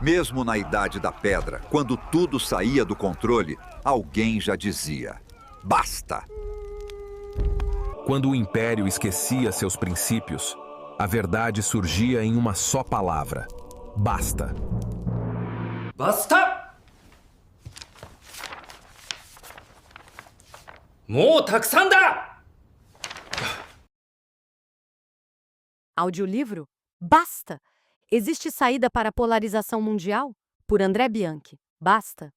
Mesmo na Idade da Pedra, quando tudo saía do controle, alguém já dizia: basta! Quando o império esquecia seus princípios, a verdade surgia em uma só palavra: basta. Basta! もうたくさんだ! Audiolivro Basta! Existe saída para a polarização mundial? Por André Bianchi. Basta.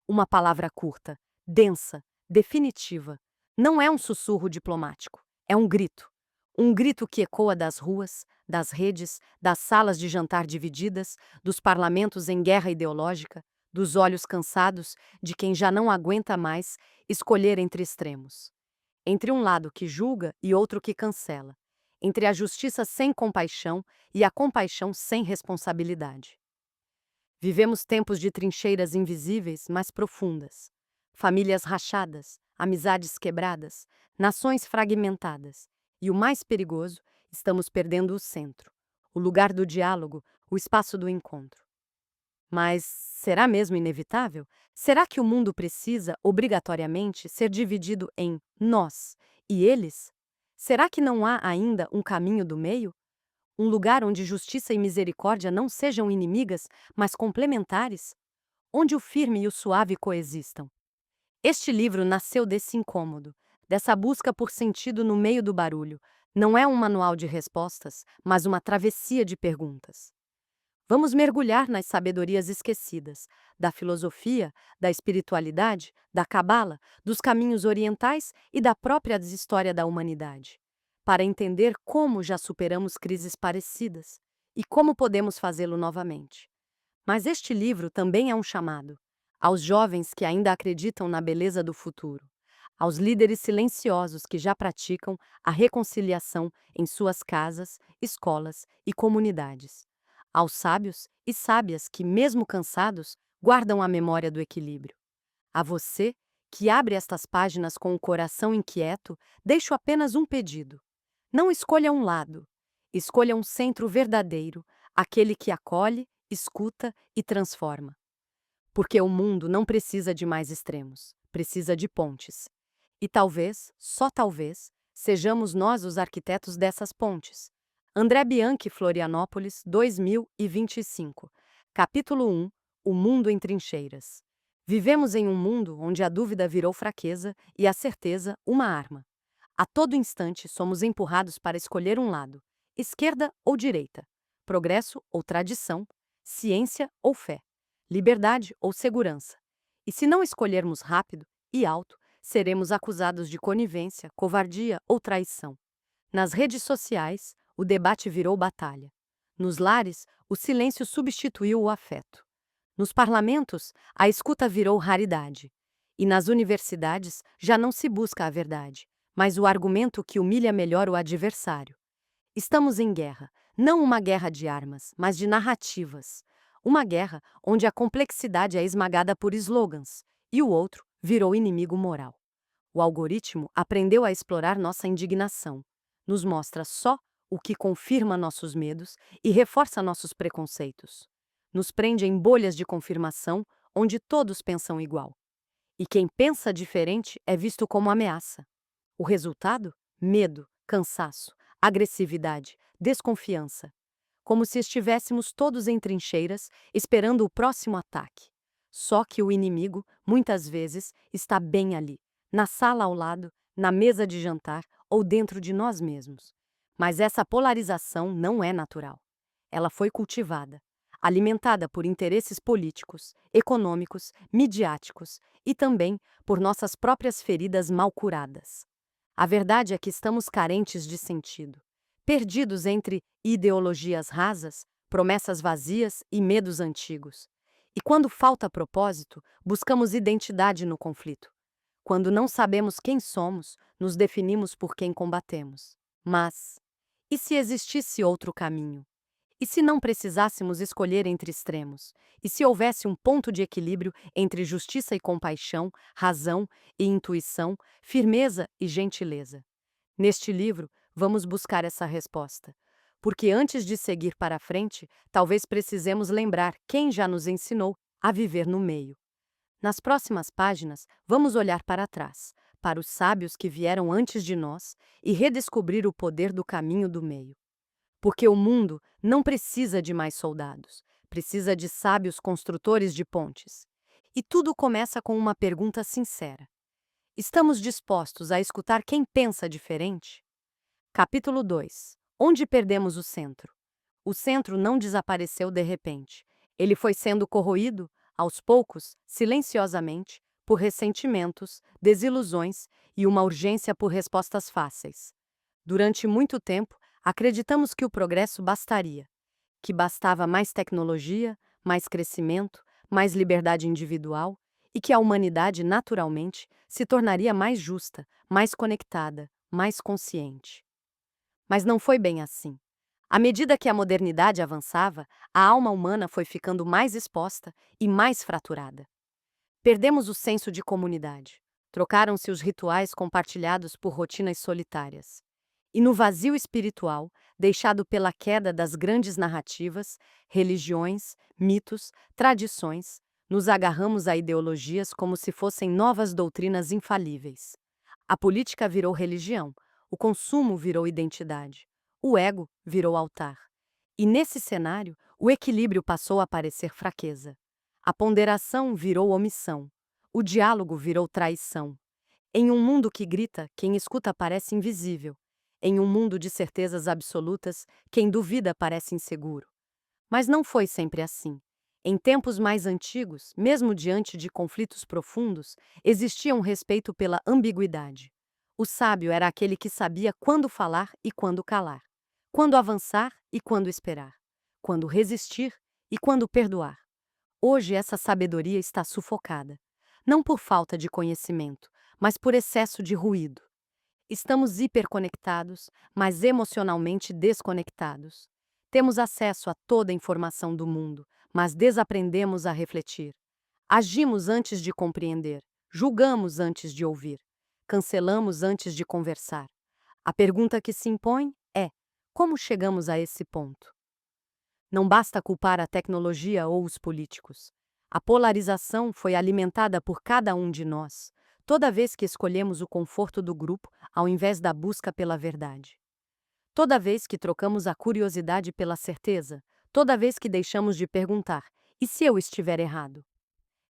Uma palavra curta, densa, definitiva. Não é um sussurro diplomático, é um grito. Um grito que ecoa das ruas, das redes, das salas de jantar divididas, dos parlamentos em guerra ideológica, dos olhos cansados de quem já não aguenta mais escolher entre extremos. Entre um lado que julga e outro que cancela. Entre a justiça sem compaixão e a compaixão sem responsabilidade. Vivemos tempos de trincheiras invisíveis, mas profundas. Famílias rachadas, amizades quebradas, nações fragmentadas. E o mais perigoso, estamos perdendo o centro, o lugar do diálogo, o espaço do encontro. Mas será mesmo inevitável? Será que o mundo precisa, obrigatoriamente, ser dividido em nós e eles? Será que não há ainda um caminho do meio? Um lugar onde justiça e misericórdia não sejam inimigas, mas complementares? Onde o firme e o suave coexistam? Este livro nasceu desse incômodo, dessa busca por sentido no meio do barulho. Não é um manual de respostas, mas uma travessia de perguntas. Vamos mergulhar nas sabedorias esquecidas, da filosofia, da espiritualidade, da cabala, dos caminhos orientais e da própria história da humanidade, para entender como já superamos crises parecidas e como podemos fazê-lo novamente. Mas este livro também é um chamado aos jovens que ainda acreditam na beleza do futuro, aos líderes silenciosos que já praticam a reconciliação em suas casas, escolas e comunidades, aos sábios e sábias que, mesmo cansados, guardam a memória do equilíbrio. A você, que abre estas páginas com o coração inquieto, deixo apenas um pedido. Não escolha um lado. Escolha um centro verdadeiro, aquele que acolhe, escuta e transforma. Porque o mundo não precisa de mais extremos, precisa de pontes. E talvez, só talvez, sejamos nós os arquitetos dessas pontes. André Bianchi, Florianópolis, 2025. Capítulo 1. O mundo em trincheiras. Vivemos em um mundo onde a dúvida virou fraqueza e a certeza uma arma. A todo instante somos empurrados para escolher um lado, esquerda ou direita, progresso ou tradição, ciência ou fé, liberdade ou segurança. E se não escolhermos rápido e alto, seremos acusados de conivência, covardia ou traição. Nas redes sociais, o debate virou batalha. Nos lares, o silêncio substituiu o afeto. Nos parlamentos, a escuta virou raridade. E nas universidades, já não se busca a verdade, mas o argumento que humilha melhor o adversário. Estamos em guerra, não uma guerra de armas, mas de narrativas. Uma guerra onde a complexidade é esmagada por slogans, e o outro virou inimigo moral. O algoritmo aprendeu a explorar nossa indignação. Nos mostra só o que confirma nossos medos e reforça nossos preconceitos. Nos prende em bolhas de confirmação, onde todos pensam igual. E quem pensa diferente é visto como ameaça. O resultado? Medo, cansaço, agressividade, desconfiança. Como se estivéssemos todos em trincheiras, esperando o próximo ataque. Só que o inimigo, muitas vezes, está bem ali, na sala ao lado, na mesa de jantar ou dentro de nós mesmos. Mas essa polarização não é natural. Ela foi cultivada, alimentada por interesses políticos, econômicos, midiáticos e também por nossas próprias feridas mal curadas. A verdade é que estamos carentes de sentido, perdidos entre ideologias rasas, promessas vazias e medos antigos. E quando falta propósito, buscamos identidade no conflito. Quando não sabemos quem somos, nos definimos por quem combatemos. Mas, e se existisse outro caminho? E se não precisássemos escolher entre extremos? E se houvesse um ponto de equilíbrio entre justiça e compaixão, razão e intuição, firmeza e gentileza? Neste livro, vamos buscar essa resposta. porque antes de seguir para a frente, talvez precisemos lembrar quem já nos ensinou a viver no meio. Nas próximas páginas, vamos olhar para trás, para os sábios que vieram antes de nós e redescobrir o poder do caminho do meio. Porque o mundo não precisa de mais soldados, precisa de sábios construtores de pontes. E tudo começa com uma pergunta sincera: estamos dispostos a escutar quem pensa diferente? Capítulo 2. Onde perdemos o centro? O centro não desapareceu de repente. Ele foi sendo corroído, aos poucos, silenciosamente, por ressentimentos, desilusões e uma urgência por respostas fáceis. Durante muito tempo, acreditamos que o progresso bastaria, que bastava mais tecnologia, mais crescimento, mais liberdade individual e que a humanidade, naturalmente, se tornaria mais justa, mais conectada, mais consciente. Mas não foi bem assim. À medida que a modernidade avançava, a alma humana foi ficando mais exposta e mais fraturada. Perdemos o senso de comunidade. Trocaram-se os rituais compartilhados por rotinas solitárias. E no vazio espiritual, deixado pela queda das grandes narrativas, religiões, mitos, tradições, nos agarramos a ideologias como se fossem novas doutrinas infalíveis. A política virou religião, o consumo virou identidade, o ego virou altar. E nesse cenário, o equilíbrio passou a parecer fraqueza. A ponderação virou omissão, o diálogo virou traição. Em um mundo que grita, quem escuta parece invisível. Em um mundo de certezas absolutas, quem duvida parece inseguro. Mas não foi sempre assim. Em tempos mais antigos, mesmo diante de conflitos profundos, existia um respeito pela ambiguidade. O sábio era aquele que sabia quando falar e quando calar, quando avançar e quando esperar, quando resistir e quando perdoar. Hoje essa sabedoria está sufocada, não por falta de conhecimento, mas por excesso de ruído. Estamos hiperconectados, mas emocionalmente desconectados. Temos acesso a toda a informação do mundo, mas desaprendemos a refletir. Agimos antes de compreender, julgamos antes de ouvir, cancelamos antes de conversar. A pergunta que se impõe é: como chegamos a esse ponto? Não basta culpar a tecnologia ou os políticos. A polarização foi alimentada por cada um de nós, toda vez que escolhemos o conforto do grupo ao invés da busca pela verdade. Toda vez que trocamos a curiosidade pela certeza, toda vez que deixamos de perguntar: e se eu estiver errado?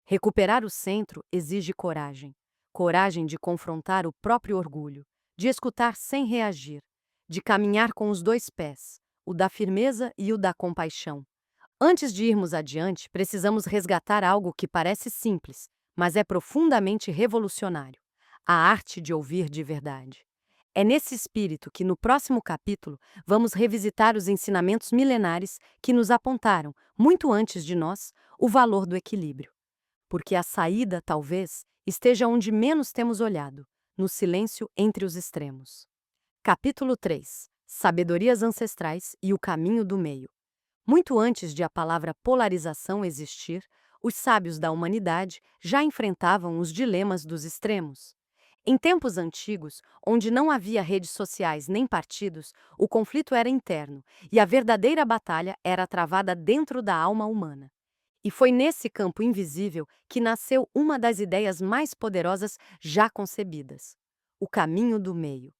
Recuperar o centro exige coragem. Coragem de confrontar o próprio orgulho, de escutar sem reagir, de caminhar com os dois pés, o da firmeza e o da compaixão. Antes de irmos adiante, precisamos resgatar algo que parece simples, mas é profundamente revolucionário: a arte de ouvir de verdade. É nesse espírito que, no próximo capítulo, vamos revisitar os ensinamentos milenares que nos apontaram, muito antes de nós, o valor do equilíbrio. Porque a saída, talvez, esteja onde menos temos olhado, no silêncio entre os extremos. Capítulo 3. Sabedorias ancestrais e o caminho do meio. Muito antes de a palavra polarização existir, os sábios da humanidade já enfrentavam os dilemas dos extremos. Em tempos antigos, onde não havia redes sociais nem partidos, o conflito era interno e a verdadeira batalha era travada dentro da alma humana. E foi nesse campo invisível que nasceu uma das ideias mais poderosas já concebidas: o caminho do meio.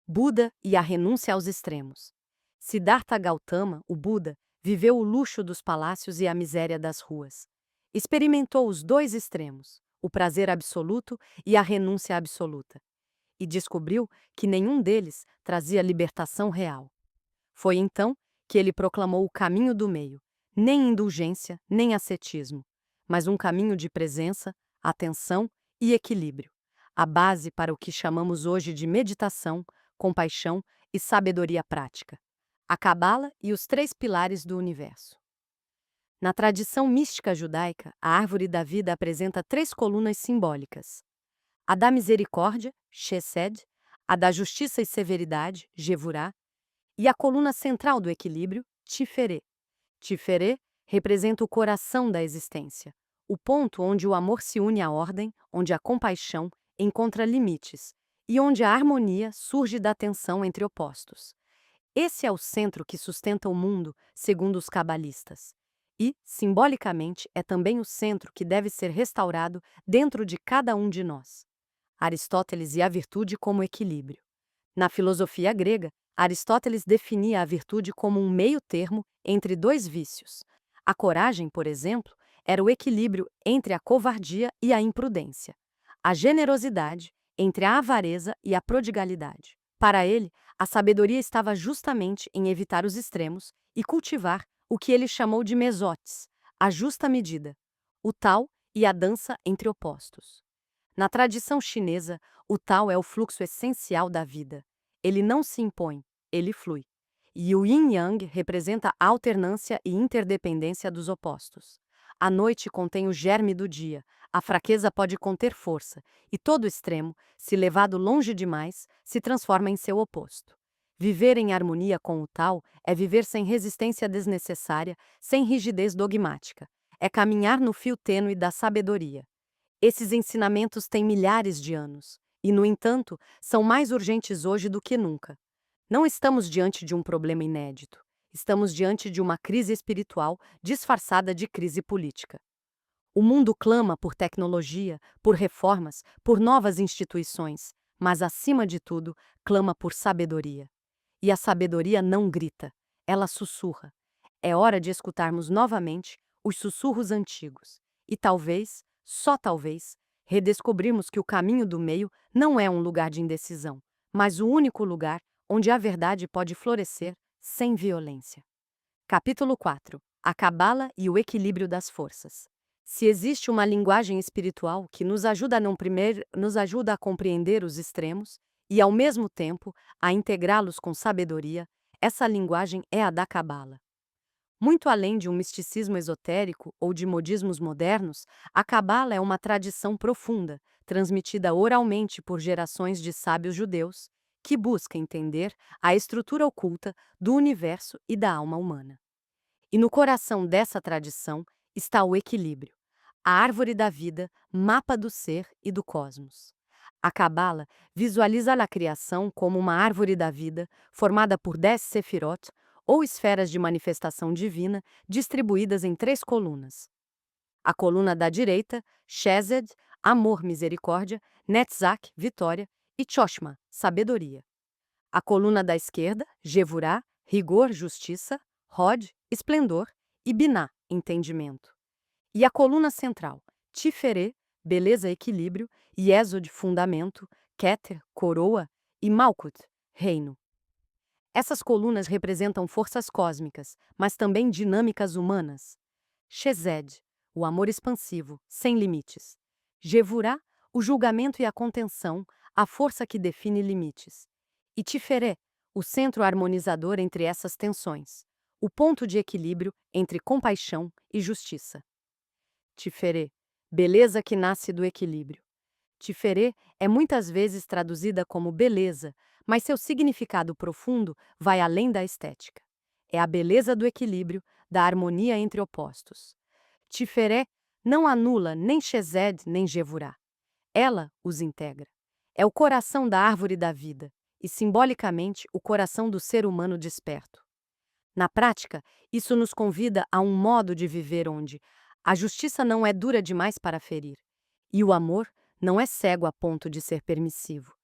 Buda e a renúncia aos extremos. Siddhartha Gautama, o Buda, viveu o luxo dos palácios e a miséria das ruas. Experimentou os dois extremos, o prazer absoluto e a renúncia absoluta, e descobriu que nenhum deles trazia libertação real. Foi então que ele proclamou o caminho do meio, nem indulgência, nem ascetismo, mas um caminho de presença, atenção e equilíbrio, a base para o que chamamos hoje de meditação, compaixão e sabedoria prática, a Cabala e os 3 pilares do universo. Na tradição mística judaica, a árvore da vida apresenta 3 colunas simbólicas: a da misericórdia, Chesed, a da justiça e severidade, Gevurá, e a coluna central do equilíbrio, Tiferet. Tiferet representa o coração da existência, o ponto onde o amor se une à ordem, onde a compaixão encontra limites e onde a harmonia surge da tensão entre opostos. Esse é o centro que sustenta o mundo, segundo os cabalistas. E, simbolicamente, é também o centro que deve ser restaurado dentro de cada um de nós. Aristóteles e a virtude como equilíbrio. Na filosofia grega, Aristóteles definia a virtude como um meio-termo entre dois vícios. A coragem, por exemplo, era o equilíbrio entre a covardia e a imprudência. A generosidade entre a avareza e a prodigalidade. Para ele, a sabedoria estava justamente em evitar os extremos e cultivar o que ele chamou de mesotes, a justa medida, o Tao e a dança entre opostos. Na tradição chinesa, o Tao é o fluxo essencial da vida. Ele não se impõe, ele flui. E o Yin Yang representa a alternância e interdependência dos opostos. A noite contém o germe do dia, a fraqueza pode conter força, e todo extremo, se levado longe demais, se transforma em seu oposto. Viver em harmonia com o Tao é viver sem resistência desnecessária, sem rigidez dogmática. É caminhar no fio tênue da sabedoria. Esses ensinamentos têm milhares de anos, e, no entanto, são mais urgentes hoje do que nunca. Não estamos diante de um problema inédito. Estamos diante de uma crise espiritual disfarçada de crise política. O mundo clama por tecnologia, por reformas, por novas instituições, mas, acima de tudo, clama por sabedoria. E a sabedoria não grita, ela sussurra. É hora de escutarmos novamente os sussurros antigos. E talvez, só talvez, redescobrirmos que o caminho do meio não é um lugar de indecisão, mas o único lugar onde a verdade pode florescer sem violência. Capítulo 4. A Cabala e o equilíbrio das forças. Se existe uma linguagem espiritual que nos ajuda a compreender os extremos e, ao mesmo tempo, a integrá-los com sabedoria, essa linguagem é a da Cabala. Muito além de um misticismo esotérico ou de modismos modernos, a Cabala é uma tradição profunda, transmitida oralmente por gerações de sábios judeus, que busca entender a estrutura oculta do universo e da alma humana. E no coração dessa tradição está o equilíbrio, a árvore da vida, mapa do ser e do cosmos. A Cabala visualiza a criação como uma árvore da vida, formada por 10 sefirot, ou esferas de manifestação divina, distribuídas em 3 colunas. A coluna da direita, Chesed, amor, misericórdia, Netzach, vitória, e Choshma, sabedoria. A coluna da esquerda, Gevurá, rigor, justiça, Hod, esplendor, e Biná, entendimento. E a coluna central, Tiferê, beleza, equilíbrio, Yesod, fundamento, Keter, coroa, e Malkut, reino. Essas colunas representam forças cósmicas, mas também dinâmicas humanas. Chesed, o amor expansivo, sem limites. Gevurá, o julgamento e a contenção, a força que define limites. E Tiferé, o centro harmonizador entre essas tensões, o ponto de equilíbrio entre compaixão e justiça. Tiferé, beleza que nasce do equilíbrio. Tiferé é muitas vezes traduzida como beleza, mas seu significado profundo vai além da estética. É a beleza do equilíbrio, da harmonia entre opostos. Tiferé não anula nem Chesed nem Gevurá. Ela os integra. É o coração da árvore da vida e, simbolicamente, o coração do ser humano desperto. Na prática, isso nos convida a um modo de viver onde a justiça não é dura demais para ferir e o amor não é cego a ponto de ser permissivo.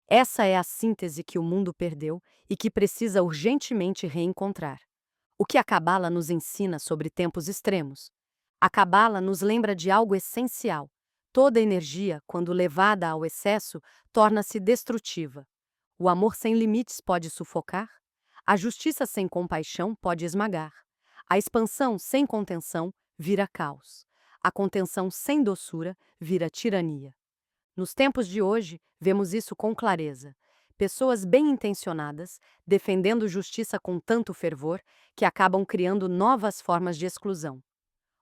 Essa é a síntese que o mundo perdeu e que precisa urgentemente reencontrar. O que a Cabala nos ensina sobre tempos extremos? A Cabala nos lembra de algo essencial. Toda energia, quando levada ao excesso, torna-se destrutiva. O amor sem limites pode sufocar. A justiça sem compaixão pode esmagar. A expansão sem contenção vira caos. A contenção sem doçura vira tirania. Nos tempos de hoje, vemos isso com clareza. Pessoas bem-intencionadas, defendendo justiça com tanto fervor, que acabam criando novas formas de exclusão.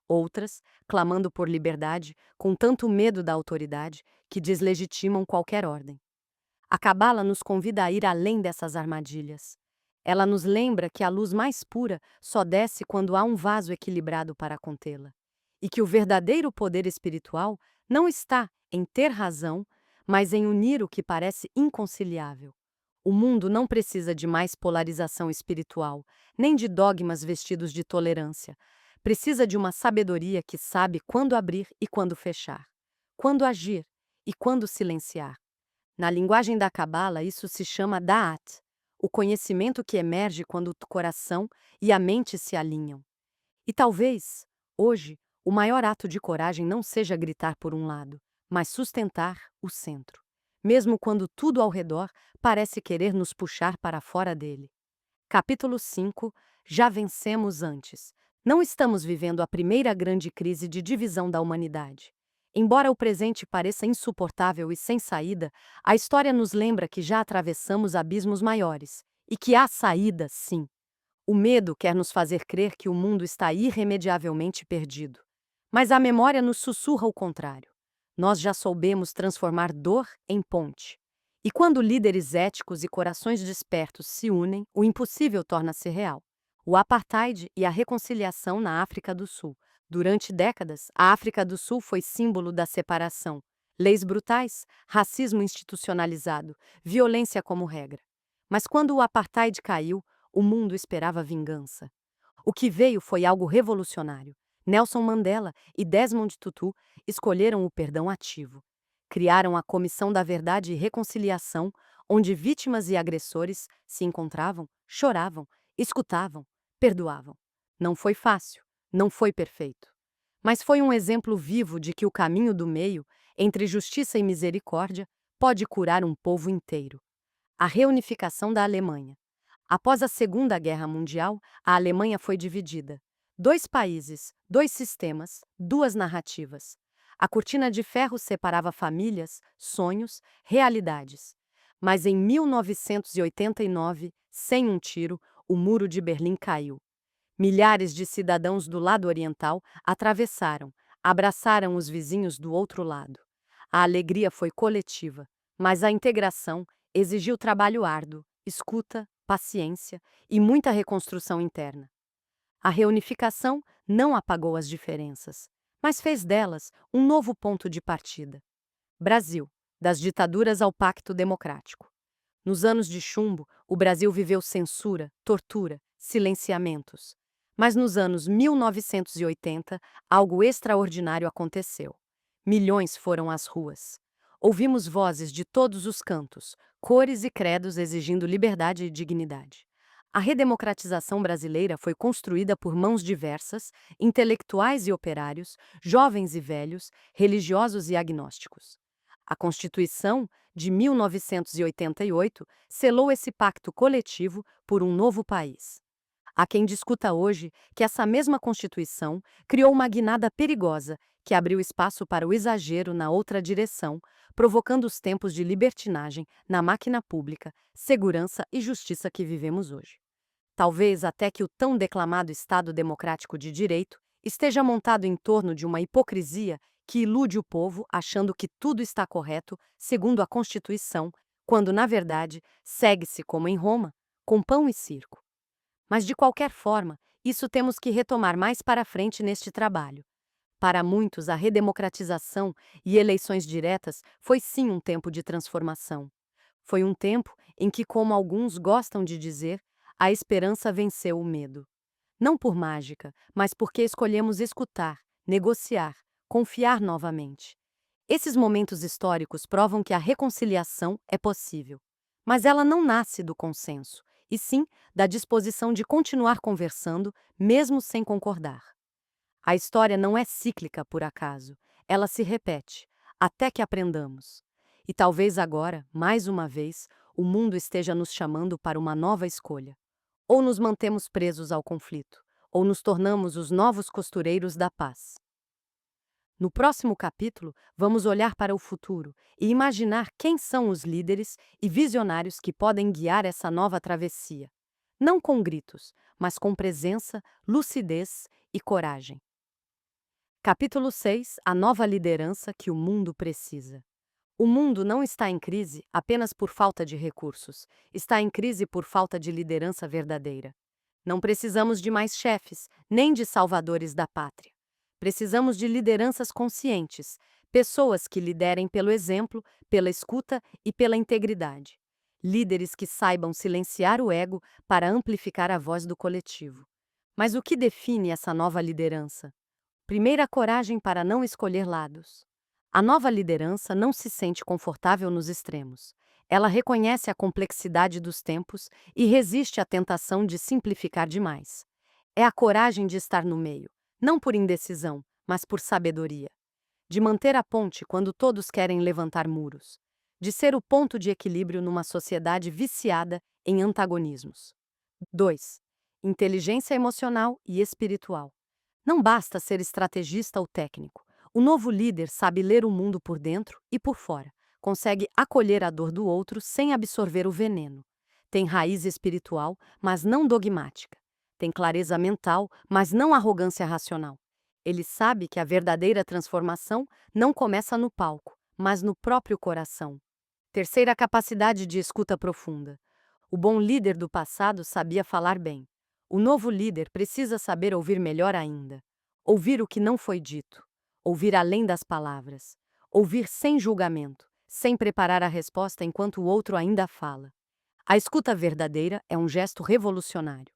Outras, clamando por liberdade, com tanto medo da autoridade, que deslegitimam qualquer ordem. A Cabala nos convida a ir além dessas armadilhas. Ela nos lembra que a luz mais pura só desce quando há um vaso equilibrado para contê-la. E que o verdadeiro poder espiritual não está em ter razão, mas em unir o que parece inconciliável. O mundo não precisa de mais polarização espiritual, nem de dogmas vestidos de tolerância. Precisa de uma sabedoria que sabe quando abrir e quando fechar, quando agir e quando silenciar. Na linguagem da Cabala, isso se chama Da'at, o conhecimento que emerge quando o coração e a mente se alinham. E talvez, hoje, o maior ato de coragem não seja gritar por um lado, mas sustentar o centro, mesmo quando tudo ao redor parece querer nos puxar para fora dele. Capítulo 5. Já vencemos antes. Não estamos vivendo a primeira grande crise de divisão da humanidade. Embora o presente pareça insuportável e sem saída, a história nos lembra que já atravessamos abismos maiores e que há saída, sim. O medo quer nos fazer crer que o mundo está irremediavelmente perdido. Mas a memória nos sussurra o contrário. Nós já soubemos transformar dor em ponte. E quando líderes éticos e corações despertos se unem, o impossível torna-se real. O apartheid e a reconciliação na África do Sul. Durante décadas, a África do Sul foi símbolo da separação. Leis brutais, racismo institucionalizado, violência como regra. Mas quando o apartheid caiu, o mundo esperava vingança. O que veio foi algo revolucionário. Nelson Mandela e Desmond Tutu escolheram o perdão ativo. Criaram a Comissão da Verdade e Reconciliação, onde vítimas e agressores se encontravam, choravam, escutavam, perdoavam. Não foi fácil, não foi perfeito. Mas foi um exemplo vivo de que o caminho do meio, entre justiça e misericórdia, pode curar um povo inteiro. A reunificação da Alemanha. Após a Segunda Guerra Mundial, a Alemanha foi dividida. 2 países, 2 sistemas, 2 narrativas. A cortina de ferro separava famílias, sonhos, realidades. Mas em 1989, sem um tiro, o Muro de Berlim caiu. Milhares de cidadãos do lado oriental atravessaram, abraçaram os vizinhos do outro lado. A alegria foi coletiva, mas a integração exigiu trabalho árduo, escuta, paciência e muita reconstrução interna. A reunificação não apagou as diferenças, mas fez delas um novo ponto de partida. Brasil, das ditaduras ao Pacto Democrático. Nos anos de chumbo, o Brasil viveu censura, tortura, silenciamentos. Mas nos anos 1980, algo extraordinário aconteceu. Milhões foram às ruas. Ouvimos vozes de todos os cantos, cores e credos exigindo liberdade e dignidade. A redemocratização brasileira foi construída por mãos diversas, intelectuais e operários, jovens e velhos, religiosos e agnósticos. A Constituição de 1988 selou esse pacto coletivo por um novo país. Há quem discuta hoje que essa mesma Constituição criou uma guinada perigosa que abriu espaço para o exagero na outra direção, provocando os tempos de libertinagem na máquina pública, segurança e justiça que vivemos hoje. Talvez até que o tão declamado Estado Democrático de Direito esteja montado em torno de uma hipocrisia que ilude o povo achando que tudo está correto segundo a Constituição, quando, na verdade, segue-se como em Roma, com pão e circo. Mas, de qualquer forma, isso temos que retomar mais para frente neste trabalho. Para muitos, a redemocratização e eleições diretas foi sim um tempo de transformação. Foi um tempo em que, como alguns gostam de dizer, a esperança venceu o medo. Não por mágica, mas porque escolhemos escutar, negociar, confiar novamente. Esses momentos históricos provam que a reconciliação é possível. Mas ela não nasce do consenso, e sim da disposição de continuar conversando, mesmo sem concordar. A história não é cíclica por acaso, ela se repete, até que aprendamos. E talvez agora, mais uma vez, o mundo esteja nos chamando para uma nova escolha. Ou nos mantemos presos ao conflito, ou nos tornamos os novos costureiros da paz. No próximo capítulo, vamos olhar para o futuro e imaginar quem são os líderes e visionários que podem guiar essa nova travessia. Não com gritos, mas com presença, lucidez e coragem. Capítulo 6. A nova liderança que o mundo precisa. O mundo não está em crise apenas por falta de recursos, está em crise por falta de liderança verdadeira. Não precisamos de mais chefes, nem de salvadores da pátria. Precisamos de lideranças conscientes, pessoas que liderem pelo exemplo, pela escuta e pela integridade. Líderes que saibam silenciar o ego para amplificar a voz do coletivo. Mas o que define essa nova liderança? Primeira, coragem para não escolher lados. A nova liderança não se sente confortável nos extremos. Ela reconhece a complexidade dos tempos e resiste à tentação de simplificar demais. É a coragem de estar no meio, não por indecisão, mas por sabedoria. De manter a ponte quando todos querem levantar muros. De ser o ponto de equilíbrio numa sociedade viciada em antagonismos. 2. Inteligência emocional e espiritual. Não basta ser estrategista ou técnico. O novo líder sabe ler o mundo por dentro e por fora. Consegue acolher a dor do outro sem absorver o veneno. Tem raiz espiritual, mas não dogmática. Tem clareza mental, mas não arrogância racional. Ele sabe que a verdadeira transformação não começa no palco, mas no próprio coração. Terceira, capacidade de escuta profunda. O bom líder do passado sabia falar bem. O novo líder precisa saber ouvir melhor ainda. Ouvir o que não foi dito. Ouvir além das palavras. Ouvir sem julgamento, sem preparar a resposta enquanto o outro ainda fala. A escuta verdadeira é um gesto revolucionário.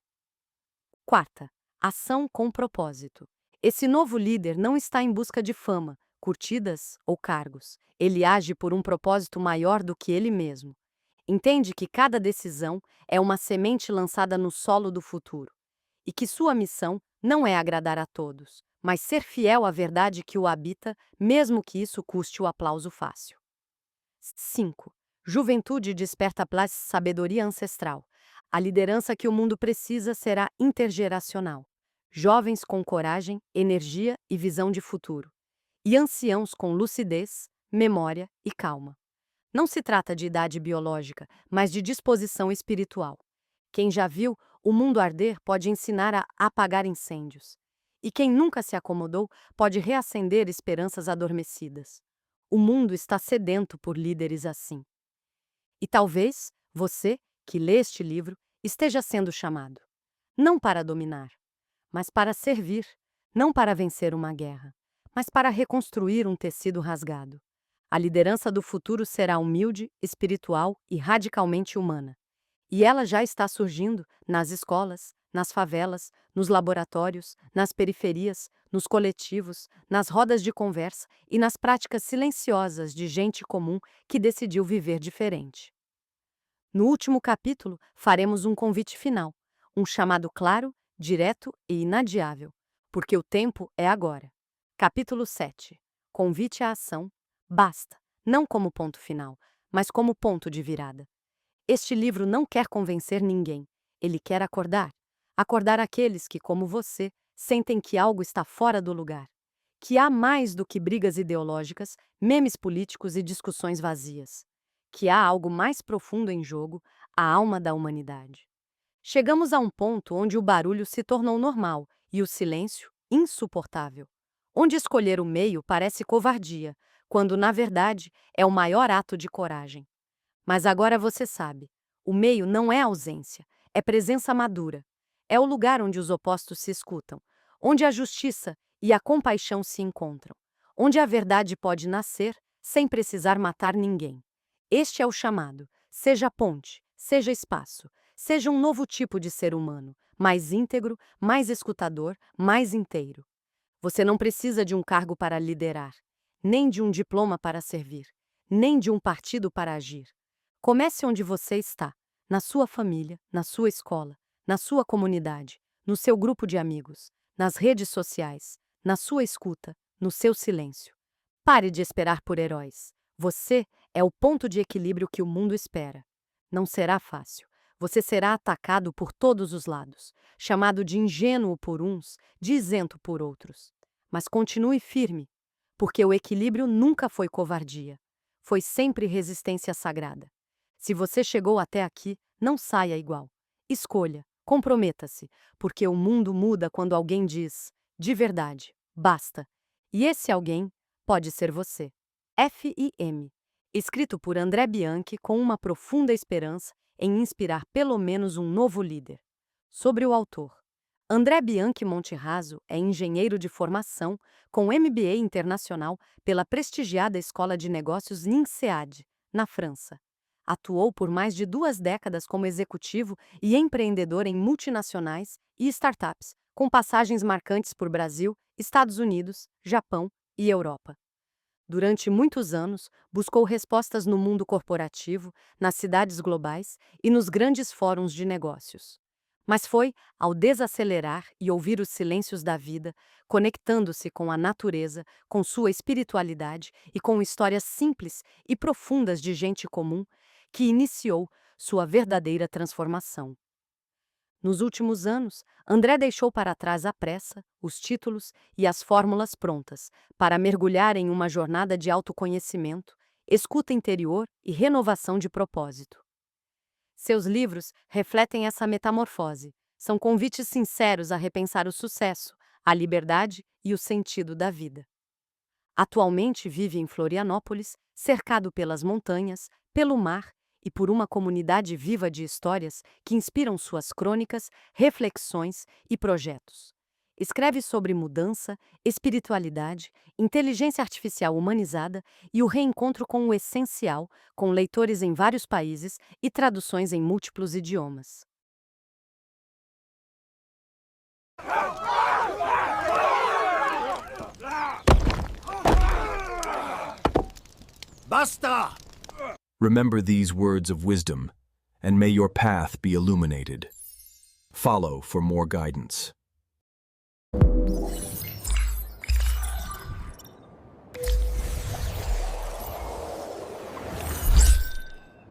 Quarta, ação com propósito. Esse novo líder não está em busca de fama, curtidas ou cargos. Ele age por um propósito maior do que ele mesmo. Entende que cada decisão é uma semente lançada no solo do futuro. E que sua missão não é agradar a todos, mas ser fiel à verdade que o habita, mesmo que isso custe o aplauso fácil. 5. Juventude desperta sabedoria ancestral. A liderança que o mundo precisa será intergeracional. Jovens com coragem, energia e visão de futuro. E anciãos com lucidez, memória e calma. Não se trata de idade biológica, mas de disposição espiritual. Quem já viu o mundo arder pode ensinar a apagar incêndios. E quem nunca se acomodou pode reacender esperanças adormecidas. O mundo está sedento por líderes assim. E talvez você, que lê este livro, esteja sendo chamado. Não para dominar, mas para servir. Não para vencer uma guerra, mas para reconstruir um tecido rasgado. A liderança do futuro será humilde, espiritual e radicalmente humana. E ela já está surgindo nas escolas, nas favelas, nos laboratórios, nas periferias, nos coletivos, nas rodas de conversa e nas práticas silenciosas de gente comum que decidiu viver diferente. No último capítulo, faremos um convite final, um chamado claro, direto e inadiável, porque o tempo é agora. Capítulo 7. Convite à ação. Basta, não como ponto final, mas como ponto de virada. Este livro não quer convencer ninguém. Ele quer acordar. Acordar aqueles que, como você, sentem que algo está fora do lugar. Que há mais do que brigas ideológicas, memes políticos e discussões vazias. Que há algo mais profundo em jogo, a alma da humanidade. Chegamos a um ponto onde o barulho se tornou normal e o silêncio insuportável. Onde escolher o meio parece covardia, quando, na verdade, é o maior ato de coragem. Mas agora você sabe, o meio não é ausência, é presença madura. É o lugar onde os opostos se escutam, onde a justiça e a compaixão se encontram, onde a verdade pode nascer sem precisar matar ninguém. Este é o chamado, seja ponte, seja espaço, seja um novo tipo de ser humano, mais íntegro, mais escutador, mais inteiro. Você não precisa de um cargo para liderar, nem de um diploma para servir, nem de um partido para agir. Comece onde você está, na sua família, na sua escola, na sua comunidade, no seu grupo de amigos, nas redes sociais, na sua escuta, no seu silêncio. Pare de esperar por heróis. Você é o ponto de equilíbrio que o mundo espera. Não será fácil. Você será atacado por todos os lados, chamado de ingênuo por uns, de isento por outros. Mas continue firme, porque o equilíbrio nunca foi covardia. Foi sempre resistência sagrada. Se você chegou até aqui, não saia igual. Escolha, comprometa-se, porque o mundo muda quando alguém diz, de verdade, basta. E esse alguém pode ser você. F.I.M. Escrito por André Bianchi com uma profunda esperança em inspirar pelo menos um novo líder. Sobre o autor. André Bianchi Monterrazzo é engenheiro de formação com MBA internacional pela prestigiada Escola de Negócios INSEAD, na França. Atuou por mais de 2 décadas como executivo e empreendedor em multinacionais e startups, com passagens marcantes por Brasil, Estados Unidos, Japão e Europa. Durante muitos anos, buscou respostas no mundo corporativo, nas cidades globais e nos grandes fóruns de negócios. Mas foi ao desacelerar e ouvir os silêncios da vida, conectando-se com a natureza, com sua espiritualidade e com histórias simples e profundas de gente comum, que iniciou sua verdadeira transformação. Nos últimos anos, André deixou para trás a pressa, os títulos e as fórmulas prontas para mergulhar em uma jornada de autoconhecimento, escuta interior e renovação de propósito. Seus livros refletem essa metamorfose. São convites sinceros a repensar o sucesso, a liberdade e o sentido da vida. Atualmente vive em Florianópolis, cercado pelas montanhas, pelo mar e por uma comunidade viva de histórias que inspiram suas crônicas, reflexões e projetos. Escreve sobre mudança, espiritualidade, inteligência artificial humanizada e o reencontro com o essencial, com leitores em vários países e traduções em múltiplos idiomas. Basta! Remember these words of wisdom, and may your path be illuminated. Follow for more guidance.